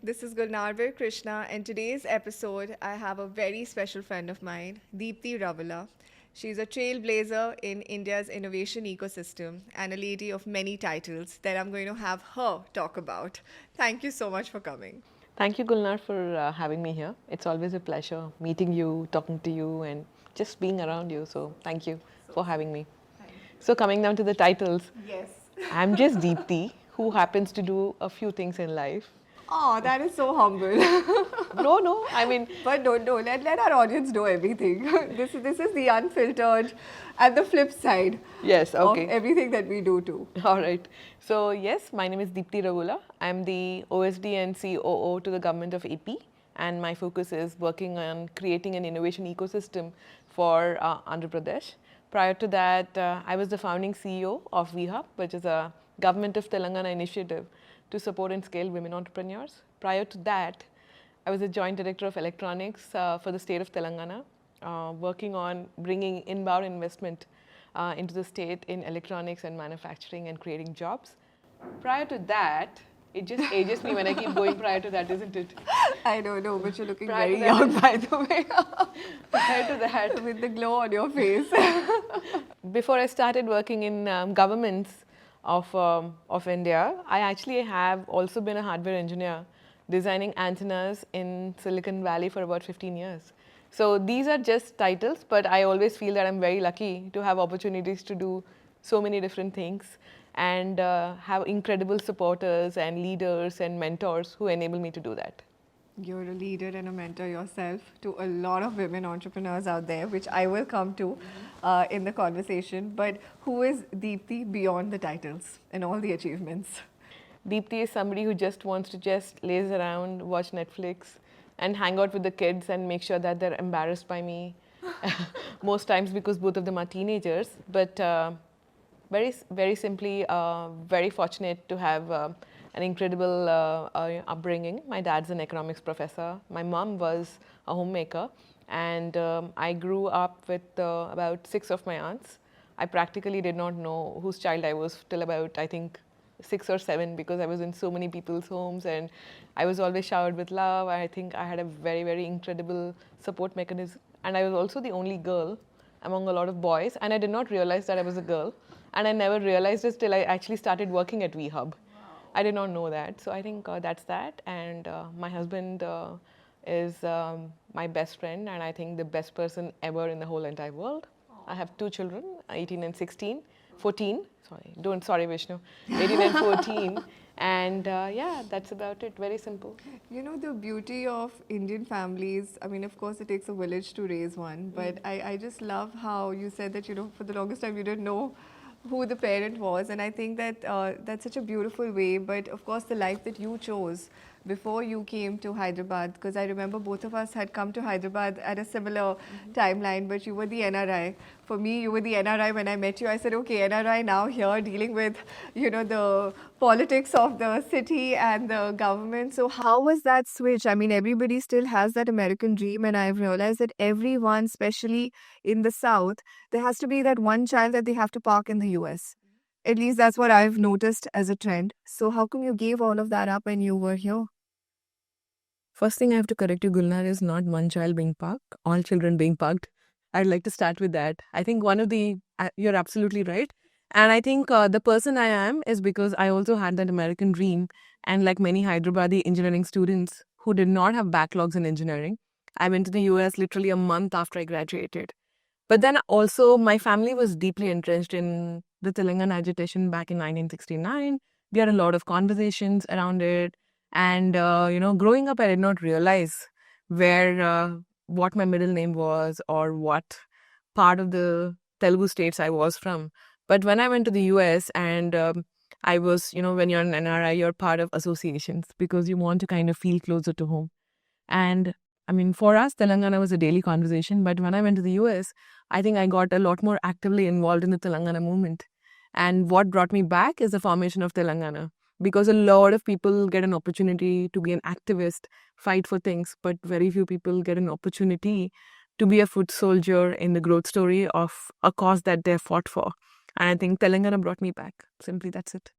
This is Gulnarveer Krishna, and today's episode I have a very special friend of mine, Deepti Ravala. She's a trailblazer in India's innovation ecosystem and a lady of many titles that I'm going to have her talk about. Thank you so much for coming. Thank you, Gulnar, for having me here. It's always a pleasure meeting you, talking to you, and just being around you. So, thank you for having me. So, coming down to the titles, Yes. I'm just Deepti, who happens to do a few things in life. Oh, that is so humble. No, I mean, But don't let our audience know everything. This is the unfiltered and the flip side yes, of okay. everything that we do too. All right. So, yes, my name is Deepti Ragula. I'm the OSD and COO to the government of AP, and my focus is working on creating an innovation ecosystem for Andhra Pradesh. Prior to that, I was the founding CEO of VHub, which is a government of Telangana initiative to support and scale women entrepreneurs. Prior to that, I was a joint director of electronics for the state of Telangana, working on bringing inbound investment into the state in electronics and manufacturing and creating jobs. Prior to that, it just ages me when I keep going prior to that, isn't it? I don't know, but you're looking Prior to very that young, is- by the way, Prior to that, with the glow on your face. before I started working in governments of India, I actually have also been a hardware engineer designing antennas in Silicon Valley for about 15 years. So these are just titles, but I always feel that I'm very lucky to have opportunities to do so many different things and have incredible supporters and leaders and mentors who enable me to do that. You're a leader and a mentor yourself to a lot of women entrepreneurs out there, which I will come to in the conversation. But who is Deepti beyond the titles and all the achievements? Deepti is somebody who just wants to just laze around, watch Netflix, and hang out with the kids and make sure that they're embarrassed by me. Most times because both of them are teenagers, but very simply, very fortunate to have an incredible upbringing. My dad's an economics professor. My mom was a homemaker, and I grew up with about 6 of my aunts. I practically did not know whose child I was till about, I think, 6 or 7, because I was in so many people's homes and I was always showered with love. I think I had a very incredible support mechanism. And I was also the only girl among a lot of boys, and I did not realize that I was a girl. And I never realized this till I actually started working at VHub. I did not know that. So I think that's that. And my husband is my best friend, and I think the best person ever in the whole entire world. I have 2 children, 18 and 16, 14. Sorry, Vishnu, 18 and 14. And yeah, that's about it. Very simple. You know, the beauty of Indian families, I mean, of course, it takes a village to raise one, but I just love how you said that, you know, for the longest time you didn't know who the parent was. And I think that that's such a beautiful way. But of course, the life that you chose before you came to Hyderabad, because I remember both of us had come to Hyderabad at a similar timeline, but you were the NRI. For me, you were the NRI when I met you. I said, okay, NRI now here dealing with, you know, the politics of the city and the government. So how was that switch? I mean, everybody still has that American dream, and I've realized that everyone, especially in the South, there has to be that one child that they have to park in the US. At least that's what I've noticed as a trend. So how come you gave all of that up when you were here? First thing I have to correct you, Gulnar, is not one child being parked, all children being parked. I'd like to start with that. I think one of the, you're absolutely right. And I think the person I am is because I also had that American dream. And like many Hyderabadi engineering students who did not have backlogs in engineering, I went to the US literally a month after I graduated. But then also, my family was deeply entrenched in the Telangana agitation back in 1969. We had a lot of conversations around it. And, growing up, I did not realize where, what my middle name was or what part of the Telugu states I was from. But when I went to the US and I was, when you're an NRI, you're part of associations because you want to kind of feel closer to home. And I mean, for us, Telangana was a daily conversation. But when I went to the US, I think I got a lot more actively involved in the Telangana movement. And what brought me back is the formation of Telangana. Because a lot of people get an opportunity to be an activist, fight for things, but very few people get an opportunity to be a foot soldier in the growth story of a cause that they fought for. And I think Telangana brought me back. Simply, that's it.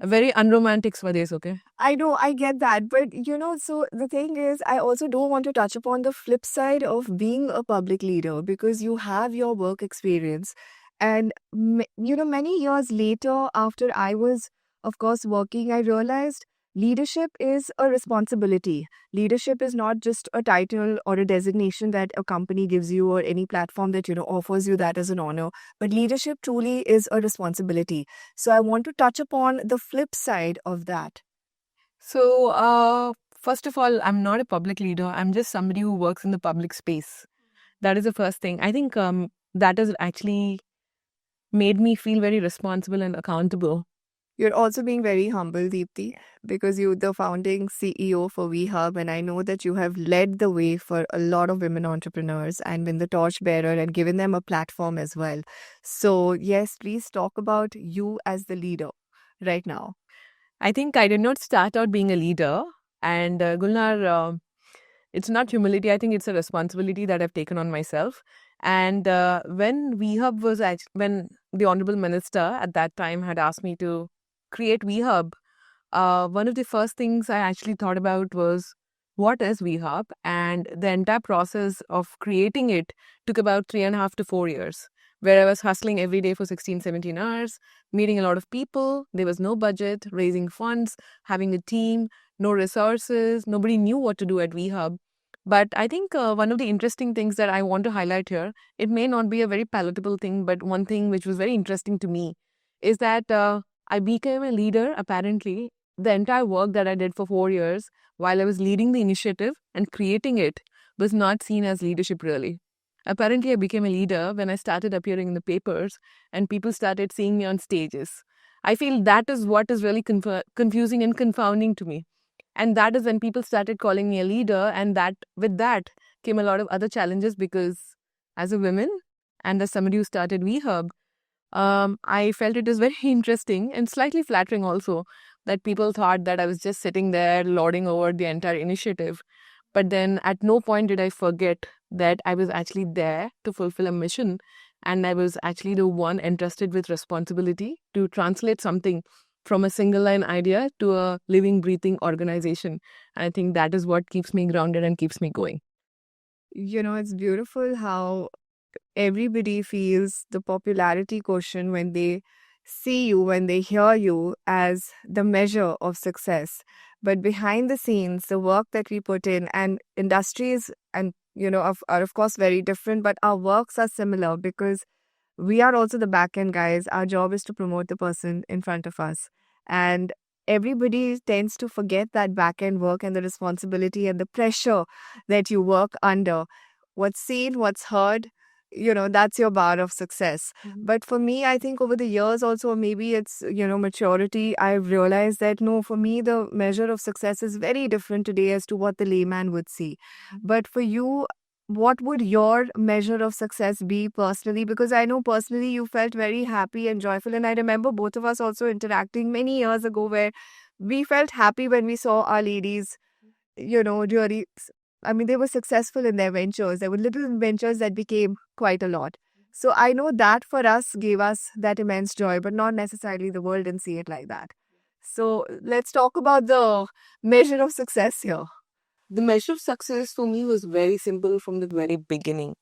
Very unromantic Swades, okay? I know, I get that. But, so the thing is, I also don't want to touch upon the flip side of being a public leader because you have your work experience. And, many years later, after I was, of course, working, I realized leadership is a responsibility. Leadership is not just a title or a designation that a company gives you or any platform that, offers you that as an honor. But leadership truly is a responsibility. So I want to touch upon the flip side of that. So, first of all, I'm not a public leader. I'm just somebody who works in the public space. That is the first thing. I think that has actually made me feel very responsible and accountable. You're also being very humble, Deepthi, because you're the founding CEO for WeHub, and I know that you have led the way for a lot of women entrepreneurs and been the torchbearer and given them a platform as well. So, yes, please talk about you as the leader right now. I think I did not start out being a leader. And Gulnar, it's not humility. I think it's a responsibility that I've taken on myself. And when WeHub was when the Honorable Minister at that time had asked me to create WeHub, one of the first things I actually thought about was what is WeHub? And the entire process of creating it took about 3.5 to 4 years, where I was hustling every day for 16, 17 hours, meeting a lot of people. There was no budget, raising funds, having a team, no resources. Nobody knew what to do at WeHub. But I think one of the interesting things that I want to highlight here, it may not be a very palatable thing, but one thing which was very interesting to me is that I became a leader apparently. The entire work that I did for 4 years while I was leading the initiative and creating it was not seen as leadership really. Apparently, I became a leader when I started appearing in the papers and people started seeing me on stages. I feel that is what is really confusing and confounding to me. And that is when people started calling me a leader, and that with that came a lot of other challenges because as a woman and as somebody who started WeHub, I felt it was very interesting and slightly flattering also that people thought that I was just sitting there lording over the entire initiative. But then at no point did I forget that I was actually there to fulfill a mission, and I was actually the one entrusted with responsibility to translate something from a single line idea to a living, breathing organization. And I think that is what keeps me grounded and keeps me going. It's beautiful how everybody feels the popularity quotient when they see you, when they hear you as the measure of success. But behind the scenes, the work that we put in and industries and are of course very different, but our works are similar because we are also the back end guys. Our job is to promote the person in front of us. And everybody tends to forget that back end work and the responsibility and the pressure that you work under. What's seen, what's heard, that's your bar of success. But for me, I think over the years also, maybe it's, maturity, I've realized that no, for me, the measure of success is very different today as to what the layman would see. But for you, what would your measure of success be personally? Because I know personally you felt very happy and joyful. And I remember both of us also interacting many years ago where we felt happy when we saw our ladies, really. I mean, they were successful in their ventures. There were little ventures that became quite a lot. So I know that for us gave us that immense joy, but not necessarily the world didn't see it like that. So let's talk about the measure of success here. The measure of success for me was very simple from the very beginning.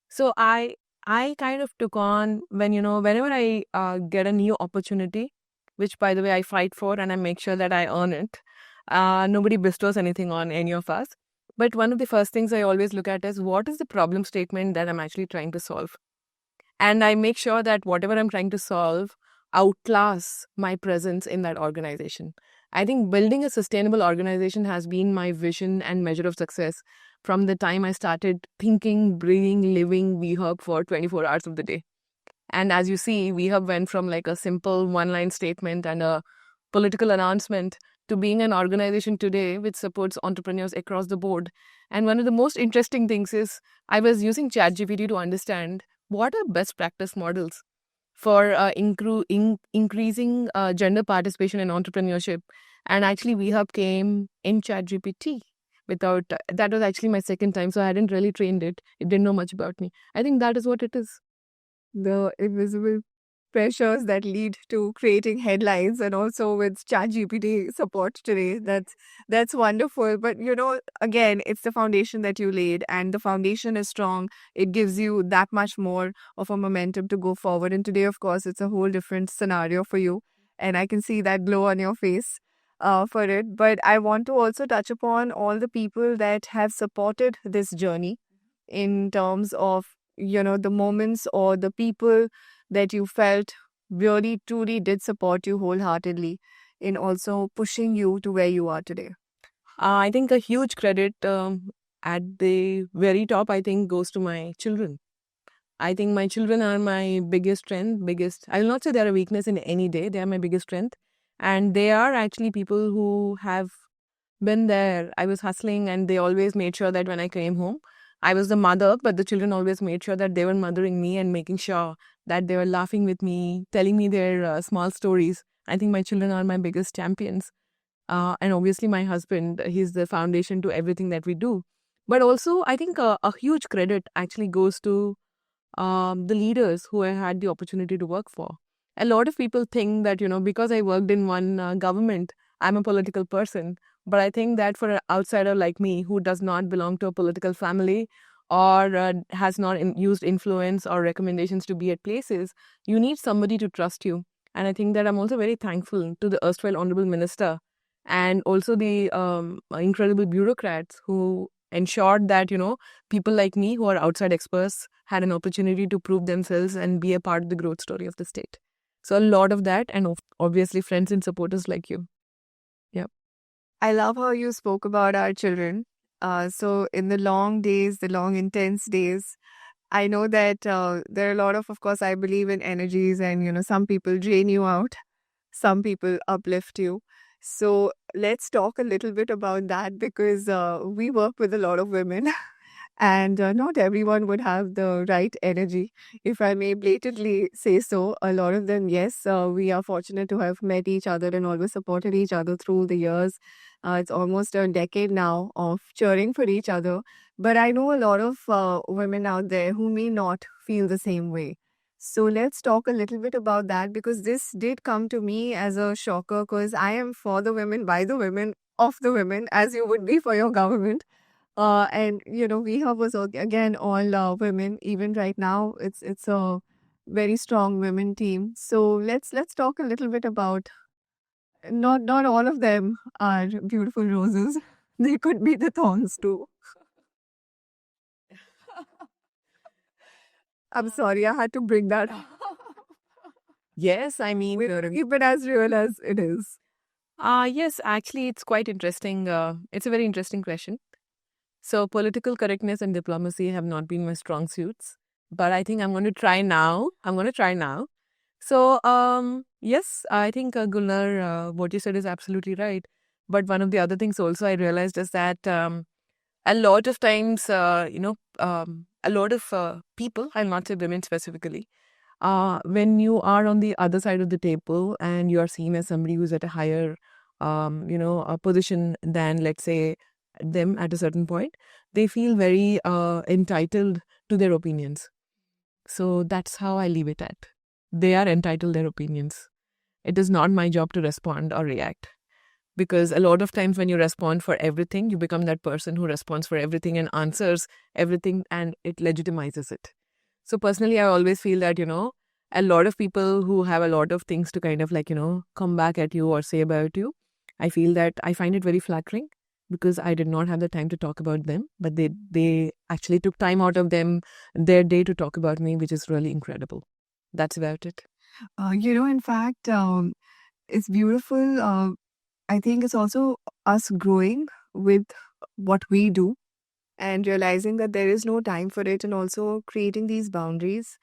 So I kind of took on whenever I get a new opportunity, which by the way I fight for and I make sure that I earn it. Nobody bestows anything on any of us. But one of the first things I always look at is what is the problem statement that I'm actually trying to solve. And I make sure that whatever I'm trying to solve outclass my presence in that organization. I think building a sustainable organization has been my vision and measure of success from the time I started thinking, breathing, living WeHub for 24 hours of the day. And as you see, WeHub went from like a simple one-line statement and a political announcement to being an organization today which supports entrepreneurs across the board. And one of the most interesting things is I was using ChatGPT to understand what are best practice models for increasing gender participation in entrepreneurship. And actually, WeHub came in ChatGPT. Without that was actually my second time, so I hadn't really trained it. It didn't know much about me. I think that is what it is. The invisible pressures that lead to creating headlines, and also with ChatGPT support today. That's wonderful. But again, it's the foundation that you laid, and the foundation is strong. It gives you that much more of a momentum to go forward. And today, of course, it's a whole different scenario for you, and I can see that glow on your face for it. But I want to also touch upon all the people that have supported this journey in terms of the moments or the people that you felt really truly did support you wholeheartedly in also pushing you to where you are today. I think a huge credit at the very top, I think, goes to my children. I think my children are my biggest strength, I will not say they're a weakness in any day, they are my biggest strength. And they are actually people who have been there. I was hustling and they always made sure that when I came home, I was the mother, but the children always made sure that they were mothering me and making sure that they were laughing with me, telling me their small stories. I think my children are my biggest champions. And obviously, my husband, he's the foundation to everything that we do. But also, I think a huge credit actually goes to the leaders who I had the opportunity to work for. A lot of people think that, because I worked in one government, I'm a political person. But I think that for an outsider like me who does not belong to a political family or has not used influence or recommendations to be at places, you need somebody to trust you. And I think that I'm also very thankful to the erstwhile Honorable Minister and also the incredible bureaucrats who ensured that, people like me who are outside experts had an opportunity to prove themselves and be a part of the growth story of the state. So a lot of that, and obviously friends and supporters like you. Yeah. I love how you spoke about our children. So in the long days, the long intense days, I know that there are a lot of course, I believe in energies, and some people drain you out, some people uplift you. So let's talk a little bit about that, because we work with a lot of women and not everyone would have the right energy, if I may blatantly say so. A lot of them, yes, we are fortunate to have met each other and always supported each other through the years. It's almost a decade now of cheering for each other. But I know a lot of women out there who may not feel the same way. So let's talk a little bit about that, because this did come to me as a shocker, because I am for the women, by the women, of the women, as you would be for your government. And we have was again all women. Even right now, it's a very strong women team. So let's talk a little bit about, not all of them are beautiful roses. They could be the thorns too. I'm sorry, I had to bring that up. Yes, I mean, We'll keep it as real as it is. yes, actually, it's quite interesting. It's a very interesting question. So, political correctness and diplomacy have not been my strong suits, but I think I'm going to try now. So, yes, I think Gulnar, what you said is absolutely right. But one of the other things also I realized is that a lot of times, a lot of people, I'll not say women specifically, when you are on the other side of the table and you are seen as somebody who's at a higher, a position than, let's say, them at a certain point, they feel very entitled to their opinions. So that's how I leave it at. They are entitled their opinions. It is not my job to respond or react. Because a lot of times when you respond for everything, you become that person who responds for everything and answers everything, and it legitimizes it. So personally, I always feel that, a lot of people who have a lot of things to kind of like, come back at you or say about you, I feel that I find it very flattering because I did not have the time to talk about them, but they actually took time out of their day to talk about me, which is really incredible. That's about it. In fact, it's beautiful. I think it's also us growing with what we do and realizing that there is no time for it, and also creating these boundaries.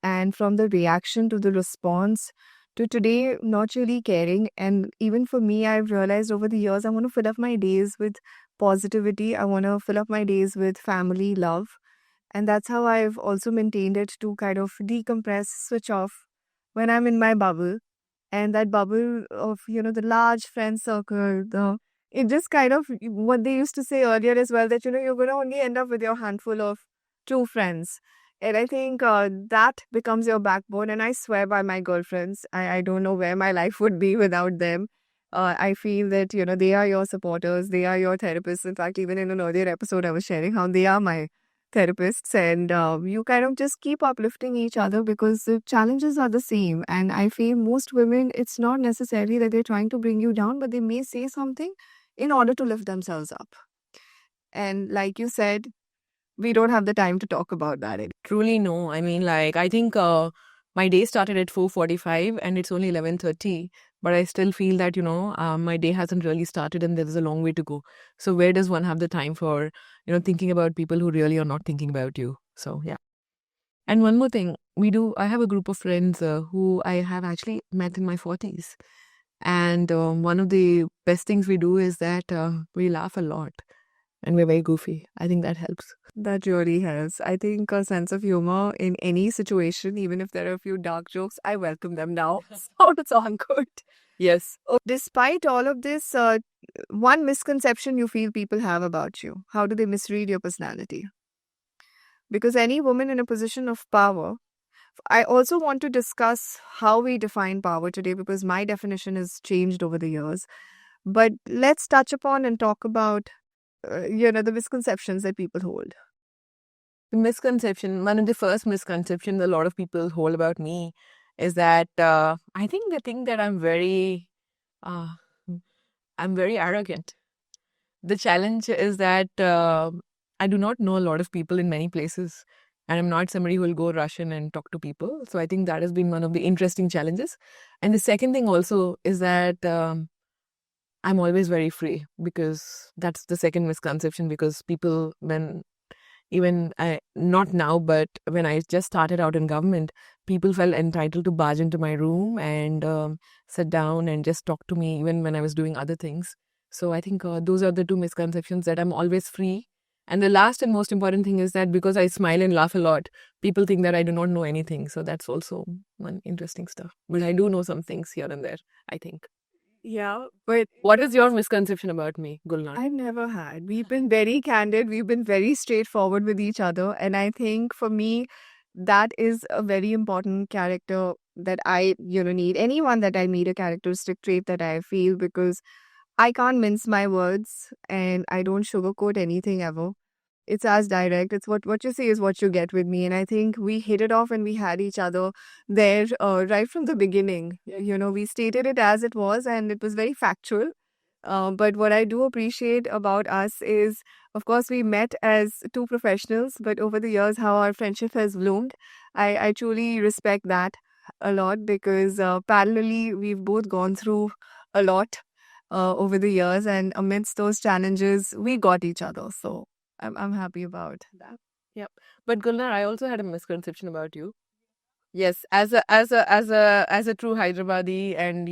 And from the reaction to the response to today, not really caring. And even for me, I've realized over the years, I want to fill up my days with positivity. I want to fill up my days with family, love. And that's how I've also maintained it, to kind of decompress, switch off when I'm in my bubble. And that bubble of, the large friend circle, it just kind of what they used to say earlier as well, that, you're going to only end up with your handful of true friends. And I think that becomes your backbone. And I swear by my girlfriends, I don't know where my life would be without them. I feel that, they are your supporters, they are your therapists. In fact, even in an earlier episode, I was sharing how they are my therapists. And you kind of just keep uplifting each other because the challenges are the same. And I feel most women, it's not necessarily that they're trying to bring you down, but they may say something in order to lift themselves up. And like you said, we don't have the time to talk about that. Truly, no. I mean, like, I think my day started at 4:45 and it's only 11:30. But I still feel that, my day hasn't really started and there's a long way to go. So where does one have the time for, thinking about people who really are not thinking about you? So, yeah. And one more thing, I have a group of friends who I have actually met in my 40s. And one of the best things we do is that we laugh a lot and we're very goofy. I think that helps. That really helps. I think a sense of humor in any situation, even if there are a few dark jokes, I welcome them now. So it's all good. Yes. Despite all of this, one misconception you feel people have about you, how do they misread your personality? Because any woman in a position of power, I also want to discuss how we define power today because my definition has changed over the years. But let's touch upon and talk about, the misconceptions that people hold. One of the first misconceptions a lot of people hold about me is that I think they think that uh, I'm very arrogant. The challenge is that I do not know a lot of people in many places, and I'm not somebody who will go rush in and talk to people. So I think that has been one of the interesting challenges. And the second thing also is that I'm always very free, because that's the second misconception. Because people, not now, but when I just started out in government, people felt entitled to barge into my room and sit down and just talk to me, even when I was doing other things. So I think those are the two misconceptions, that I'm always free. And the last and most important thing is that because I smile and laugh a lot, people think that I do not know anything. So that's also one interesting stuff. But I do know some things here and there, I think. Yeah, but What is your misconception about me, Gulnar? I've never had. We've been very candid. We've been very straightforward with each other. And I think for me, that is a very important character that I, need. Anyone that I meet, a characteristic trait that I feel, because I can't mince my words and I don't sugarcoat anything ever. It's as direct. It's what you see is what you get with me. And I think we hit it off and we had each other there right from the beginning. We stated it as it was and it was very factual. But what I do appreciate about us is, of course, we met as two professionals, but over the years, how our friendship has bloomed, I truly respect that a lot because parallelly, we've both gone through a lot over the years, and amidst those challenges, we got each other. So I'm happy about that. Yep. But Gulnar, I also had a misconception about you. Yes, as a true Hyderabadi, and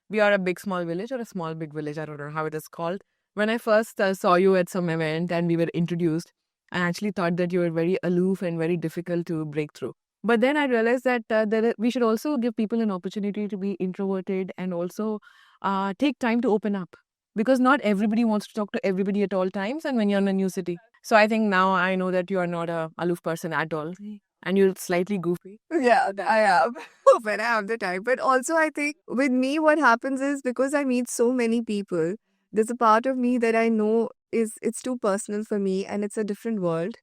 we are a big small village or a small big village. I don't know how it is called. When I first saw you at some event and we were introduced, I actually thought that you were very aloof and very difficult to break through. But then I realized that we should also give people an opportunity to be introverted and also take time to open up, because not everybody wants to talk to everybody at all times. And when you're in a new city, so I think now I know that you are not a aloof person at all, and you're slightly goofy. Yeah, I am when I have the time. But also, I think with me, what happens is because I meet so many people, there's a part of me that I know is it's too personal for me and it's a different world.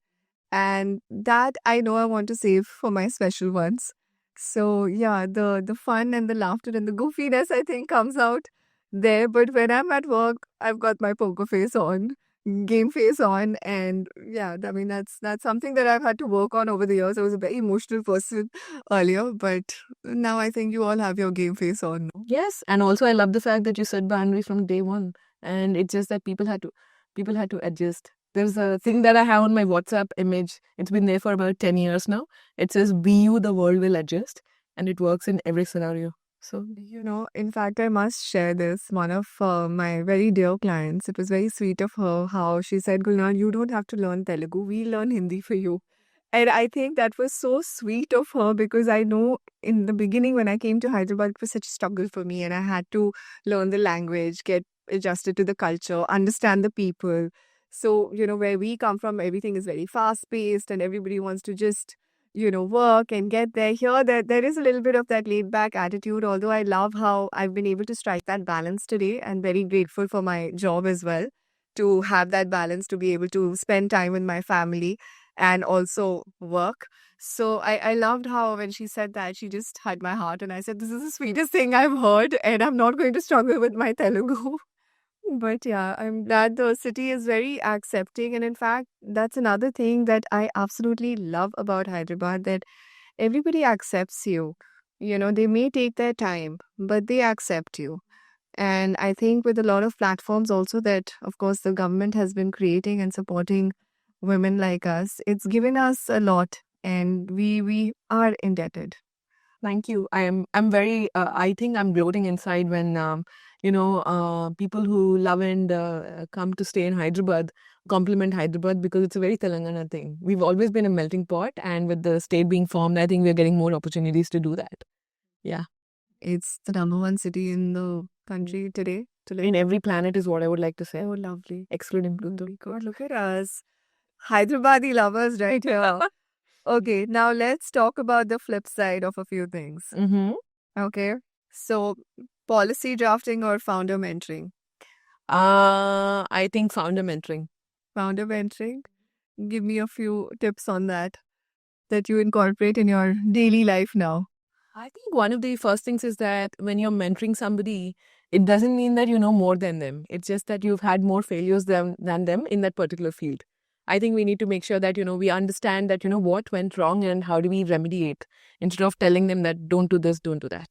And that I know I want to save for my special ones. So yeah, the fun and the laughter and the goofiness I think comes out there. But when I'm at work, I've got my poker face on, game face on, and yeah, I mean that's something that I've had to work on over the years. I was a very emotional person earlier, but now I think you all have your game face on. No? Yes, and also I love the fact that you set boundaries from day one, and it's just that people had to adjust. There's a thing that I have on my WhatsApp image. It's been there for about 10 years now. It says, "Be you, the world will adjust," and it works in every scenario. So In fact, I must share this. One of my very dear clients, it was very sweet of her how she said, Gulnar, you don't have to learn Telugu. We learn Hindi for you. And I think that was so sweet of her because I know in the beginning when I came to Hyderabad, it was such a struggle for me and I had to learn the language, get adjusted to the culture, understand the people. So, where we come from, everything is very fast paced and everybody wants to just work and get there. Here, there is a little bit of that laid back attitude, although I love how I've been able to strike that balance today and very grateful for my job as well to have that balance to be able to spend time with my family and also work. So I loved how when she said that, she just had my heart. And I said, this is the sweetest thing I've heard, and I'm not going to struggle with my Telugu. But yeah, I'm glad the city is very accepting. And in fact, that's another thing that I absolutely love about Hyderabad, that everybody accepts you. They may take their time, but they accept you. And I think with a lot of platforms also that, of course, the government has been creating and supporting women like us, it's given us a lot, and we are indebted. Thank you. I'm very I think I'm gloating inside when people who love and come to stay in Hyderabad compliment Hyderabad because it's a very Telangana thing. We've always been a melting pot, and with the state being formed, I think we're getting more opportunities to do that. Yeah. It's the number one city in the country today to live. In every planet is what I would like to say, Oh, lovely. excluding Pluto. God, look at us. Hyderabadi lovers right here. Okay, now let's talk about the flip side of a few things. Mm-hmm. Okay, so policy drafting or founder mentoring? I think founder mentoring. Founder mentoring? Give me a few tips on that you incorporate in your daily life now. I think one of the first things is that when you're mentoring somebody, it doesn't mean that you know more than them. It's just that you've had more failures than them in that particular field. I think we need to make sure that, we understand that, what went wrong and how do we remediate instead of telling them that don't do this, don't do that.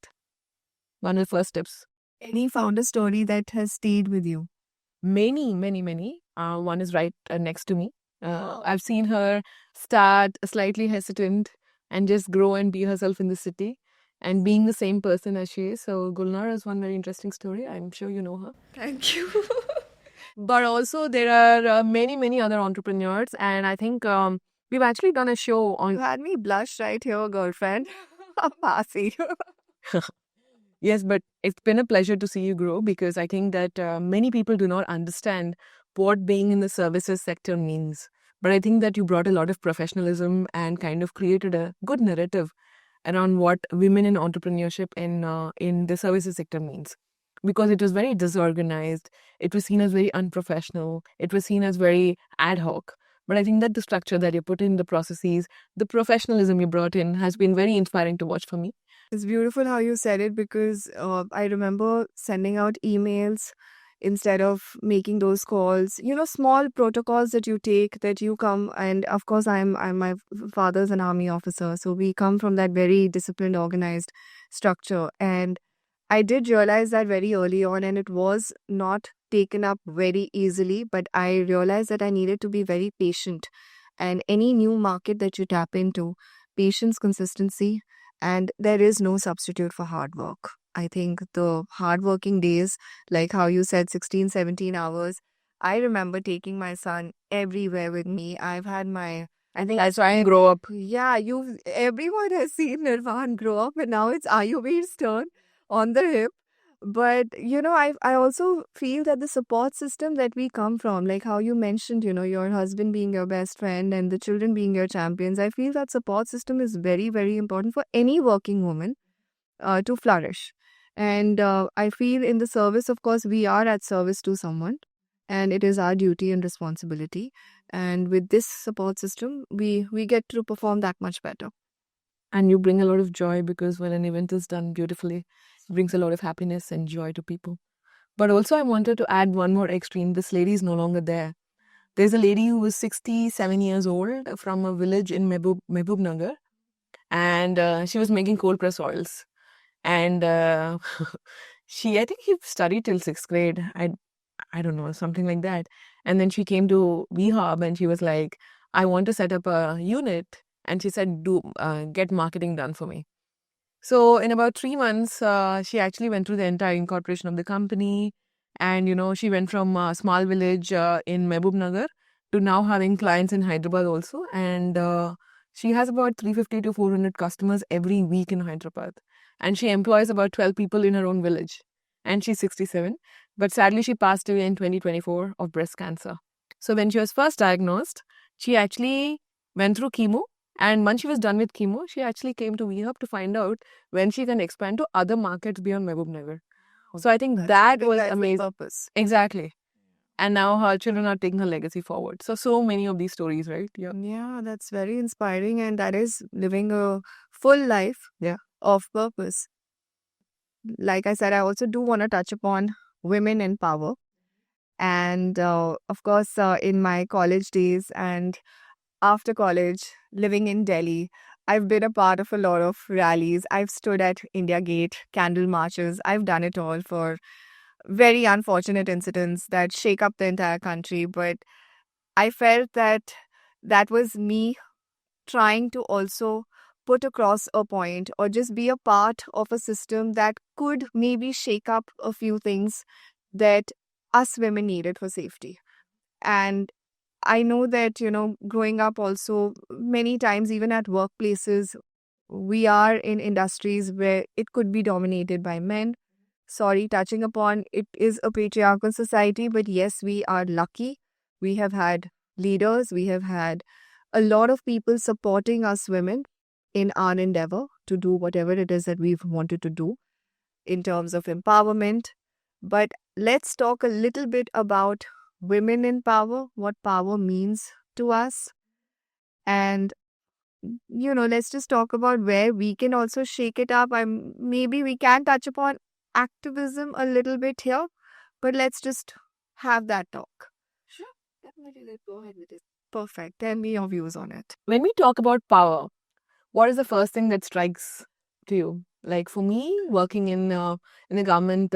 One of the first tips. Any founder story that has stayed with you? Many, many, many. One is right next to me. I've seen her start slightly hesitant and just grow and be herself in the city and being the same person as she is. So Gulnar is one very interesting story. I'm sure you know her. Thank you. But also there are many, many other entrepreneurs. And I think we've actually done a show You on... had me blush right here, girlfriend. Passy. Yes, but it's been a pleasure to see you grow because I think that many people do not understand what being in the services sector means. But I think that you brought a lot of professionalism and kind of created a good narrative around what women in entrepreneurship in the services sector means. Because it was very disorganized, it was seen as very unprofessional, it was seen as very ad hoc. But I think that the structure that you put in, the processes, the professionalism you brought in has been very inspiring to watch for me. It's beautiful how you said it because I remember sending out emails instead of making those calls. Small protocols that you take, that you come, and of course, I'm my father's an army officer, so we come from that very disciplined, organized structure. And I did realize that very early on, and it was not taken up very easily, but I realized that I needed to be very patient. And any new market that you tap into, patience, consistency, and there is no substitute for hard work. I think the hardworking days, like how you said 16, 17 hours, I remember taking my son everywhere with me. I've had my, I think that's why I grow up. yeah, everyone has seen Nirvan grow up, and now it's Ayurved's turn on the hip. But I also feel that the support system that we come from, like how you mentioned, your husband being your best friend and the children being your champions, I feel that support system is very, very important for any working woman to flourish. And I feel in the service, of course, we are at service to someone, and it is our duty and responsibility. And with this support system, we get to perform that much better. And you bring a lot of joy because when an event is done beautifully, it brings a lot of happiness and joy to people. But also, I wanted to add one more extreme. This lady is no longer there. There's a lady who was 67 years old from a village in Mehboob Nagar, and she was making cold press oils. And I think she studied till 6th grade. I don't know, something like that. And then she came to VHub and she was like, I want to set up a unit. And she said, get marketing done for me. So in about 3 months, she actually went through the entire incorporation of the company. And, she went from a small village in Mehboob Nagar to now having clients in Hyderabad also. And she has about 350 to 400 customers every week in Hyderabad. And she employs about 12 people in her own village. And she's 67. But sadly, she passed away in 2024 of breast cancer. So when she was first diagnosed, she actually went through chemo And once she was done with chemo, she actually came to VHub to find out when she can expand to other markets beyond Mehboob Nagar. So I think that was amazing. Purpose. Exactly. And now her children are taking her legacy forward. So many of these stories, right? Yeah. Yeah, that's very inspiring, and that is living a full life of purpose. Like I said, I also do want to touch upon women in power. And of course, in my college days and after college, living in Delhi, I've been a part of a lot of rallies. I've stood at India Gate, candle marches. I've done it all for very unfortunate incidents that shake up the entire country. But I felt that that was me trying to also put across a point or just be a part of a system that could maybe shake up a few things that us women needed for safety. And I know that, growing up also, many times, even at workplaces, we are in industries where it could be dominated by men. Sorry, touching upon it is a patriarchal society, but yes, we are lucky. We have had leaders, we have had a lot of people supporting us women in our endeavor to do whatever it is that we've wanted to do in terms of empowerment. But let's talk a little bit about women in power, what power means to us. And, let's just talk about where we can also shake it up. Maybe we can touch upon activism a little bit here, but let's just have that talk. Sure, definitely. Let's go ahead with it. Perfect. Tell me your views on it. When we talk about power, what is the first thing that strikes to you? Like for me, working in the government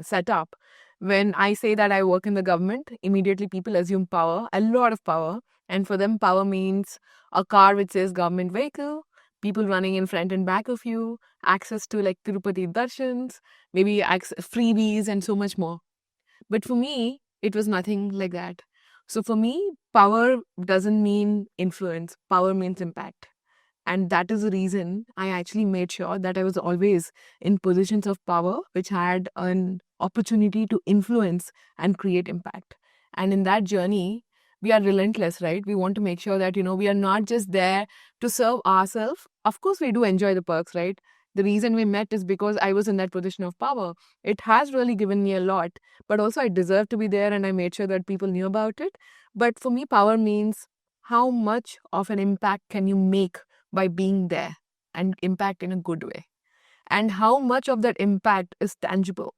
setup, when I say that I work in the government, immediately people assume power, a lot of power. And for them, power means a car which says government vehicle, people running in front and back of you, access to like Tirupati darshans, maybe freebies and so much more. But for me, it was nothing like that. So for me, power doesn't mean influence, power means impact. And that is the reason I actually made sure that I was always in positions of power, which had an opportunity to influence and create impact. And in that journey, we are relentless, right? We want to make sure that, we are not just there to serve ourselves. Of course, we do enjoy the perks, right? The reason we met is because I was in that position of power. It has really given me a lot, but also I deserve to be there and I made sure that people knew about it. But for me, power means how much of an impact can you make by being there and impact in a good way, and how much of that impact is tangible,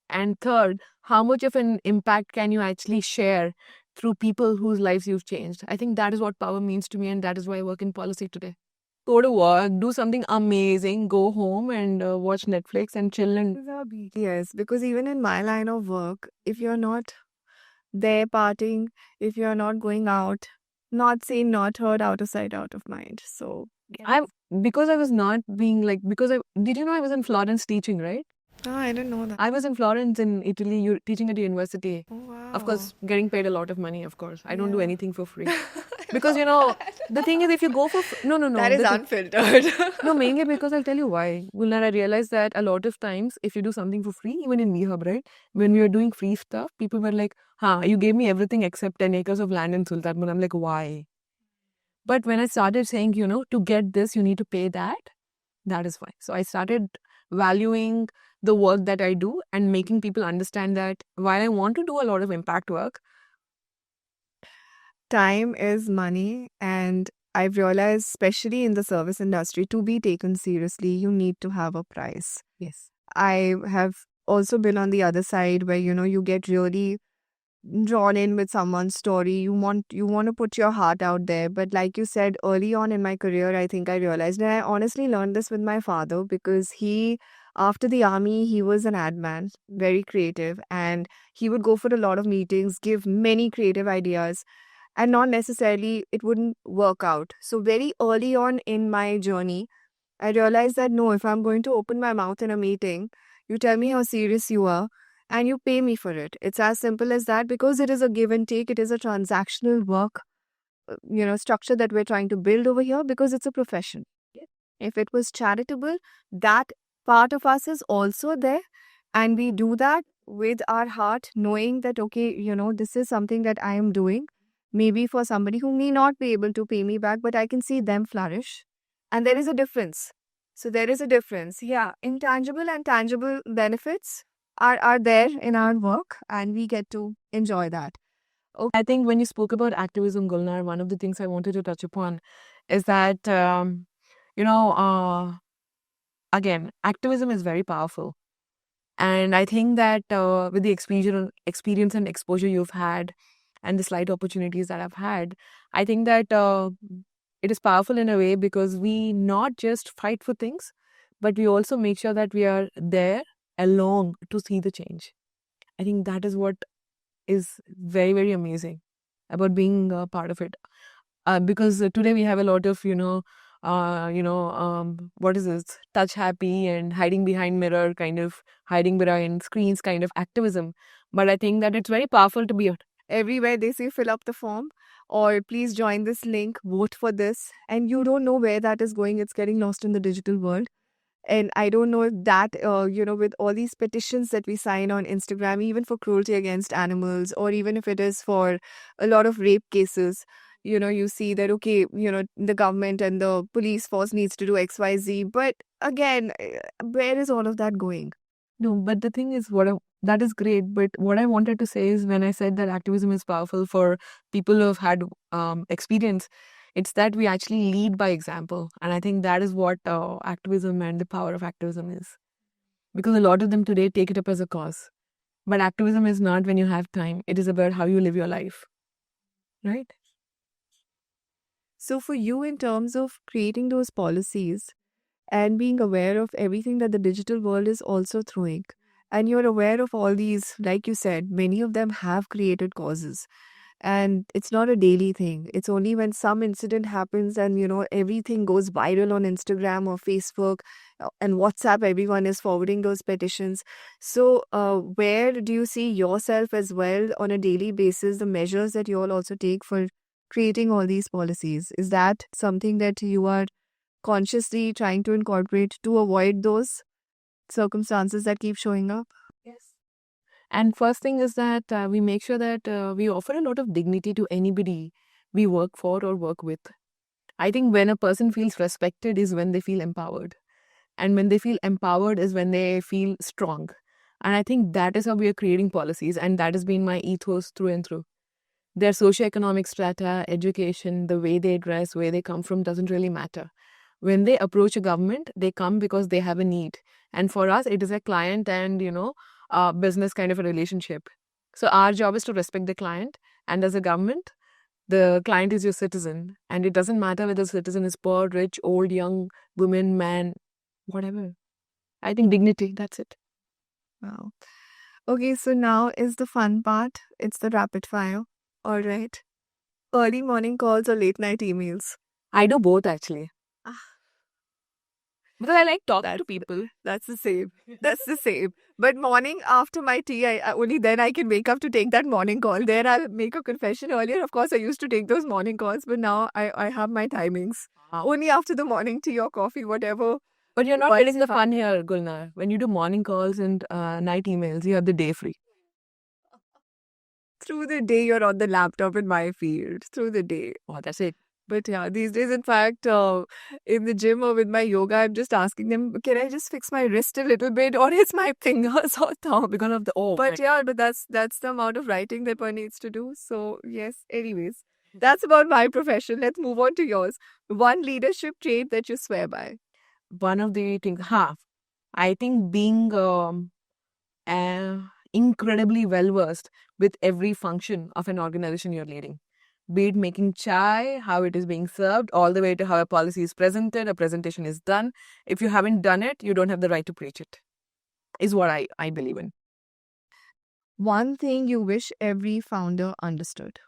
and third, how much of an impact can you actually share through people whose lives you've changed. I think that is what power means to me, and that is why I work in policy today. Go to work, do something amazing, go home and watch Netflix and chill. And Yes, because even in my line of work, if you're not there partying, if you're not going out, not seen, not heard, out of sight, out of mind. So, I'm because I was not being like, because I did, I was in Florence teaching, right? I didn't know that. I was in Florence in Italy, teaching at a university. Oh, wow. Of course, getting paid a lot of money, of course. I don't do Yeah. anything for free. Because, the thing is, if you go for... No. That is unfiltered. No, mainly because I'll tell you why. Gulnar, I realized that a lot of times, if you do something for free, even in VHub, right? When we were doing free stuff, people were like, you gave me everything except 10 acres of land in Sultanpur. I'm like, why? But when I started saying, to get this, you need to pay that is why. So I started valuing the work that I do and making people understand that while I want to do a lot of impact work, Time is money, and I've realized, especially in the service industry, to be taken seriously, you need to have a price. yes, I have also been on the other side where, you get really drawn in with someone's story. You want to put your heart out there. But like you said, early on in my career, I think I realized, and I honestly learned this with my father, because after the army, he was an ad man, very creative, and he would go for a lot of meetings, give many creative ideas, and not necessarily it wouldn't work out. So very early on in my journey, I realized that no, if I'm going to open my mouth in a meeting, you tell me how serious you are and you pay me for it. It's as simple as that, because it is a give and take. It is a transactional work, structure that we're trying to build over here, because it's a profession. If it was charitable, that part of us is also there. And we do that with our heart, knowing that, okay, this is something that I am doing maybe for somebody who may not be able to pay me back, but I can see them flourish. And there is a difference. So there is a difference. Yeah, intangible and tangible benefits are there in our work, and we get to enjoy that. I think when you spoke about activism, Gulnar, one of the things I wanted to touch upon is that, you know, again, activism is very powerful. And I think that with the experience and exposure you've had and the slight opportunities that I've had, I think that it is powerful in a way because we not just fight for things, but we also make sure that we are there along to see the change. I think that is what is very, very amazing about being a part of it. Because today we have a lot of, what is this, touch happy and hiding behind mirror, kind of hiding behind screens kind of activism. But I think that it's very powerful to be Everywhere they say fill up the form or please join this link, vote for this. And you don't know where that is going. It's getting lost in the digital world. And I don't know if that, with all these petitions that we sign on Instagram, even for cruelty against animals, or even if it is for a lot of rape cases, you see that, okay, the government and the police force needs to do XYZ. But again, where is all of that going? No, but the thing is, that is great. But what I wanted to say is when I said that activism is powerful for people who have had experience, it's that we actually lead by example. And I think that is what activism and the power of activism is. Because a lot of them today take it up as a cause. But activism is not when you have time, it is about how you live your life. Right? So, for you, in terms of creating those policies, and being aware of everything that the digital world is also throwing. And you're aware of all these, like you said, many of them have created causes. And it's not a daily thing. It's only when some incident happens and, everything goes viral on Instagram or Facebook and WhatsApp, everyone is forwarding those petitions. So, where do you see yourself as well on a daily basis, the measures that you all also take for creating all these policies? Is that something that you are consciously trying to incorporate to avoid those circumstances that keep showing up? Yes. And first thing is that we make sure that we offer a lot of dignity to anybody we work for or work with. I think when a person feels respected is when they feel empowered. And when they feel empowered is when they feel strong. And I think that is how we are creating policies. And that has been my ethos through and through. Their socioeconomic strata, education, the way they dress, where they come from doesn't really matter. When they approach a government, they come because they have a need. And for us, it is a client and, business kind of a relationship. So our job is to respect the client. And as a government, the client is your citizen. And it doesn't matter whether the citizen is poor, rich, old, young, woman, man, whatever. I think dignity, that's it. Wow. Okay, so now is the fun part. It's the rapid fire. All right. Early morning calls or late night emails? I do both actually. Ah, Because I like talking to that's people. that's the same. That's the same. But morning after my tea, only then I can wake up to take that morning call. There I'll make a confession. Earlier, of course, I used to take those morning calls, but now I have my timings. Only after the morning tea or coffee, whatever. But you're not Once getting the fun here, Gulnar. When you do morning calls and night emails, you have the day free. through the day, you're on the laptop in my field. Through the day. Oh, that's it. But yeah, these days, in fact, in the gym or with my yoga, I'm just asking them, can I just fix my wrist a little bit, or is my fingers or thumb? Because of the But yeah, but that's the amount of writing that one needs to do. So yes, anyways, that's about my profession. Let's move on to yours. One leadership trait that you swear by. one of the things. I think being incredibly well versed with every function of an organization you're leading. Be it making chai, how it is being served, all the way to how a policy is presented, a presentation is done. If you haven't done it, you don't have the right to preach it, is what I believe in. One thing you wish every founder understood.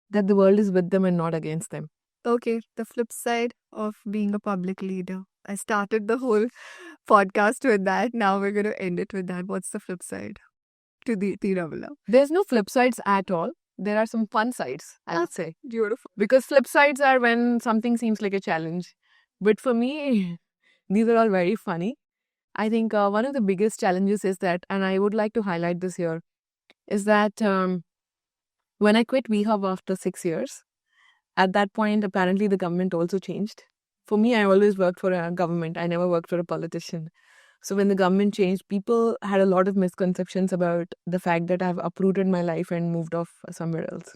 That the world is with them and not against them. Okay, the flip side of being a public leader. I started the whole podcast with that. Now we're going to end it with that. What's the flip side to the Tiravula? There's no flip sides at all. There are some fun sides, I would say. Beautiful. Because flip sides are when something seems like a challenge. But for me, these are all very funny. I think one of the biggest challenges is that, and I would like to highlight this here, is that When I quit WeHub after 6 years, at that point, apparently the government also changed. For me, I always worked for a government. I never worked for a politician. So when the government changed, people had a lot of misconceptions about the fact that I've uprooted my life and moved off somewhere else.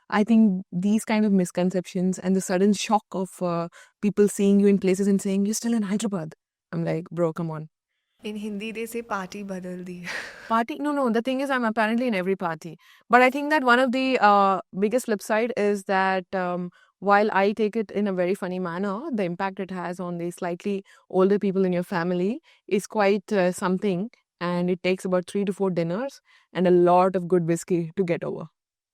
I think these kind of misconceptions and the sudden shock of people seeing you in places and saying, you're still in Hyderabad. I'm like, bro, come on. In Hindi, they say party badal di. Party? No. The thing is, I'm apparently in every party. But I think that one of the biggest flip side is that while I take it in a very funny manner, the impact it has on the slightly older people in your family is quite something. And it takes about 3 to 4 dinners and a lot of good whiskey to get over.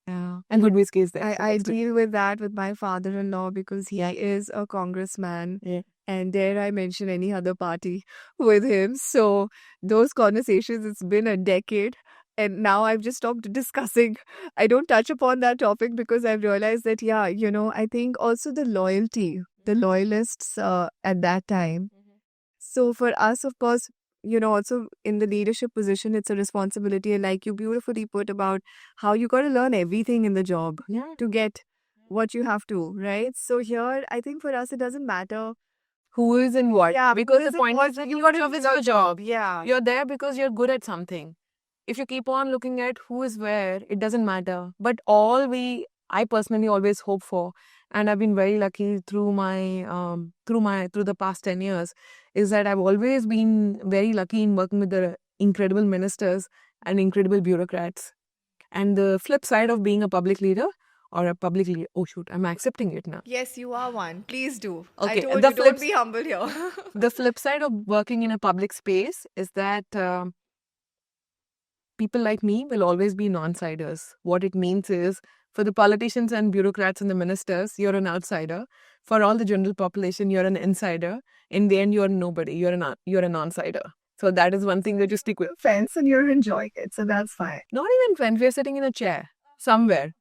Yeah. And good whiskey is there. so I that's good. deal with that with my father-in-law because he is a congressman. Yeah. And dare I mention any other party with him. So those conversations, it's been a decade. And now I've just stopped discussing. I don't touch upon that topic because I've realized that, yeah, I think also the loyalty, the loyalists at that time. So for us, of course, also in the leadership position, it's a responsibility. And like you beautifully put about how you got to learn everything in the job Yeah. to get what you have to, right? So here, I think for us, it doesn't matter. Who is in what? Yeah, Because who is the in point what, is that you your got job to is do your your job. Yeah. You're there because you're good at something. If you keep on looking at who is where, it doesn't matter. But I personally always hope for, and I've been very lucky through the past 10 years, is that I've always been very lucky in working with the incredible ministers and incredible bureaucrats. And the flip side of being a public leader or a public leader, oh shoot, I'm accepting it now. Yes, you are one. Please do. I Okay, told the you, don't flip be humble here. the flip side of working in a public space is that people like me will always be non-siders. What it means is, for the politicians and bureaucrats and the ministers, you're an outsider. For all the general population, you're an insider. In the end, you're nobody. You're a non-sider. So that is one thing that you stick with. Fence and you're enjoying it, so that's fine. Not even friends. We're sitting in a chair somewhere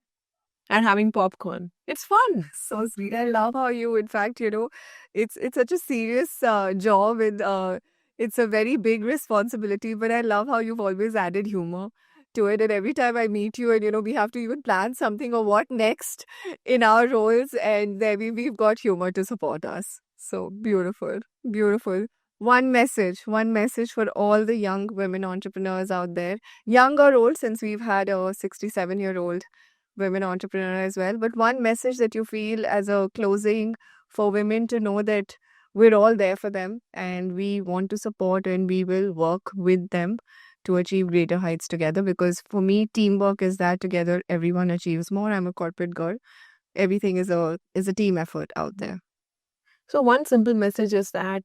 and having popcorn. It's fun. So sweet. I love how you, in fact, it's such a serious job and it's a very big responsibility. But I love how you've always added humor to it. And every time I meet you, and we have to even plan something or what next in our roles, and there we've got humor to support us. So beautiful, beautiful. One message for all the young women entrepreneurs out there, young or old, since we've had a 67-year-old women entrepreneur as well. But one message that you feel as a closing for women to know that we're all there for them and we want to support and we will work with them to achieve greater heights together. Because for me, teamwork is that together everyone achieves more. I'm a corporate girl. Everything is a team effort out there. So one simple message is that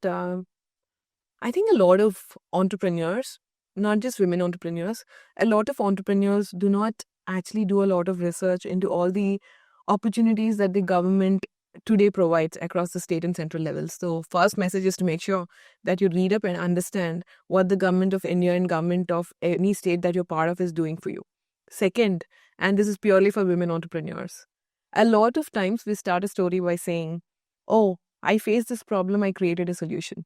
I think a lot of entrepreneurs, not just women entrepreneurs, a lot of entrepreneurs do not actually do a lot of research into all the opportunities that the government today provides across the state and central levels. So first message is to make sure that you read up and understand what the government of India and government of any state that you're part of is doing for you. Second, and this is purely for women entrepreneurs, a lot of times we start a story by saying, oh, I faced this problem, I created a solution.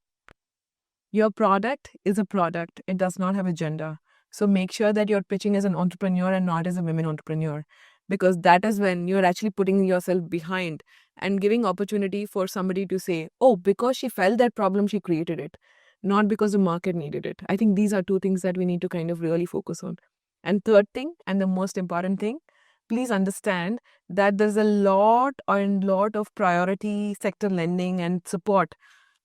Your product is a product. It does not have a gender. So make sure that you're pitching as an entrepreneur and not as a women entrepreneur, because that is when you're actually putting yourself behind and giving opportunity for somebody to say, oh, because she felt that problem, she created it, not because the market needed it. I think these are two things that we need to kind of really focus on. And third thing, and the most important thing, please understand that there's a lot of priority sector lending and support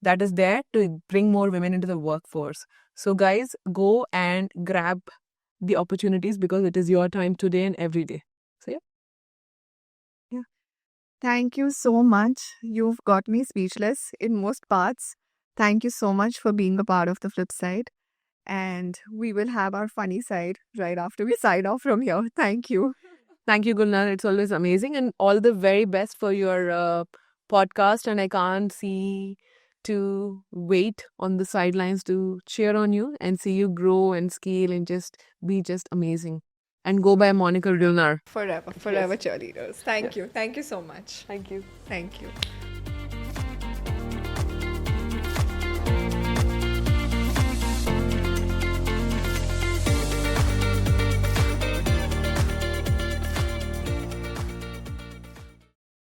that is there to bring more women into the workforce. So guys, go and grab the opportunities because it is your time today and every day. So yeah. Thank you so much. You've got me speechless in most parts. Thank you so much for being a part of the flip side. And we will have our funny side right after we sign off from here. Thank you. Thank you, Gulnar. It's always amazing, and all the very best for your podcast. And I can't see to wait on the sidelines to cheer on you and see you grow and scale and just be just amazing. And go by Monica Gulnar. Forever cheerleaders. Thank you. Thank you so much. Thank you. Thank you.